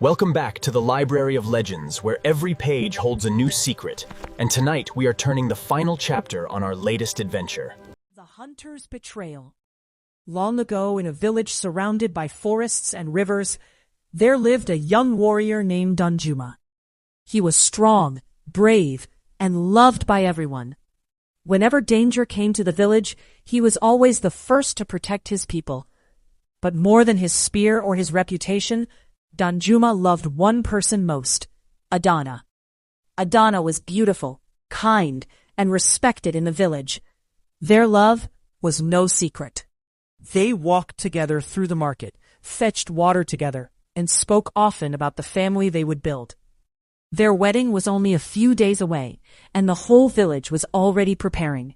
Welcome back to the Library of Legends, where every page holds a new secret. And tonight we are turning the final chapter on our latest adventure. The Hunter's Betrayal. Long ago, in a village surrounded by forests and rivers, there lived a young warrior named Danjuma. He was strong, brave, and loved by everyone. Whenever danger came to the village, he was always the first to protect his people. But more than his spear or his reputation, Danjuma loved one person most, Adana. Adana was beautiful, kind, and respected in the village. Their love was no secret. They walked together through the market, fetched water together, and spoke often about the family they would build. Their wedding was only a few days away, and the whole village was already preparing.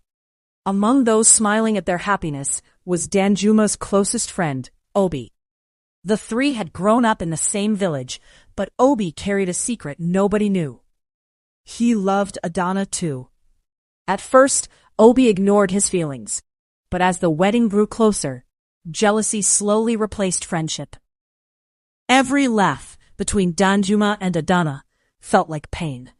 Among those smiling at their happiness was Danjuma's closest friend, Obi. The three had grown up in the same village, but Obi carried a secret nobody knew. He loved Adana too. At first, Obi ignored his feelings, but as the wedding grew closer, jealousy slowly replaced friendship. Every laugh between Danjuma and Adana felt like pain.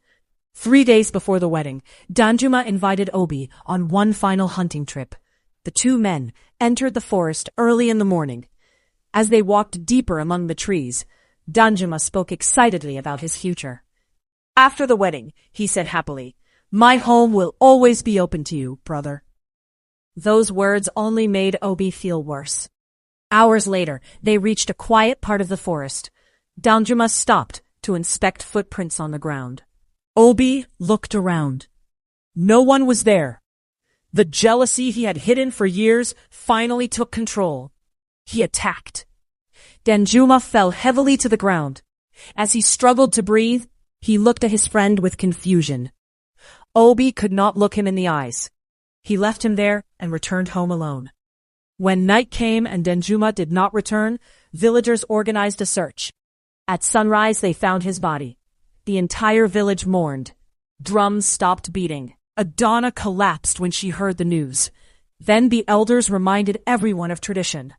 3 days before the wedding, Danjuma invited Obi on one final hunting trip. The two men entered the forest early in the morning. As they walked deeper among the trees, Danjuma spoke excitedly about his future. After the wedding, he said happily, "My home will always be open to you, brother." Those words only made Obi feel worse. Hours later, they reached a quiet part of the forest. Danjuma stopped to inspect footprints on the ground. Obi looked around. No one was there. The jealousy he had hidden for years finally took control. He attacked. Danjuma fell heavily to the ground. As he struggled to breathe, he looked at his friend with confusion. Obi could not look him in the eyes. He left him there and returned home alone. When night came and Danjuma did not return, villagers organized a search. At sunrise, they found his body. The entire village mourned. Drums stopped beating. Adana collapsed when she heard the news. Then the elders reminded everyone of tradition.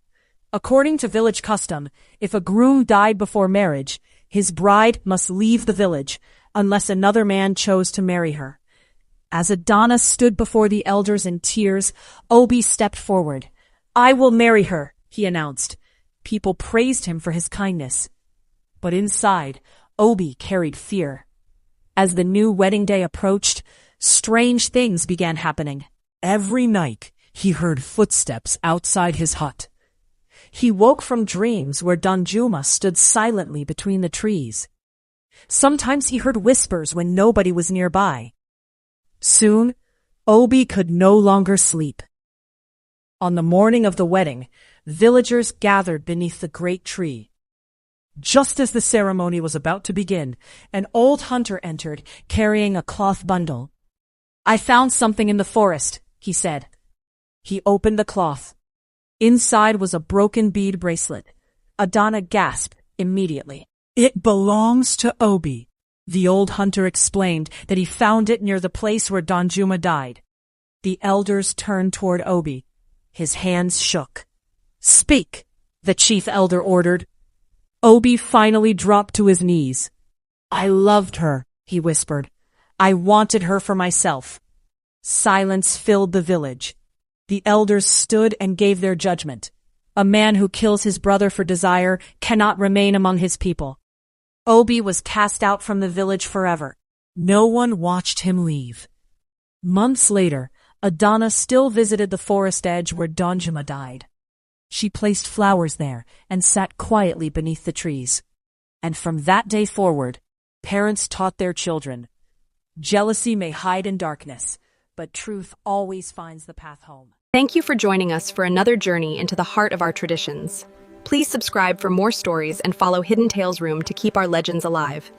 According to village custom, if a groom died before marriage, his bride must leave the village unless another man chose to marry her. As Adana stood before the elders in tears, Obi stepped forward. "I will marry her," he announced. People praised him for his kindness. But inside, Obi carried fear. As the new wedding day approached, strange things began happening. Every night, he heard footsteps outside his hut. He woke from dreams where Danjuma stood silently between the trees. Sometimes he heard whispers when nobody was nearby. Soon, Obi could no longer sleep. On the morning of the wedding, villagers gathered beneath the great tree. Just as the ceremony was about to begin, an old hunter entered, carrying a cloth bundle. "I found something in the forest," he said. He opened the cloth. Inside was a broken bead bracelet. Adana gasped immediately. "It belongs to Obi." The old hunter explained that he found it near the place where Danjuma died. The elders turned toward Obi. His hands shook. "Speak," the chief elder ordered. Obi finally dropped to his knees. "I loved her," he whispered. "I wanted her for myself." Silence filled the village. The elders stood and gave their judgment. A man who kills his brother for desire cannot remain among his people. Obi was cast out from the village forever. No one watched him leave. Months later, Adana still visited the forest edge where Danjuma died. She placed flowers there and sat quietly beneath the trees. And from that day forward, parents taught their children, jealousy may hide in darkness, but truth always finds the path home. Thank you for joining us for another journey into the heart of our traditions. Please subscribe for more stories and follow Hidden Tales Room to keep our legends alive.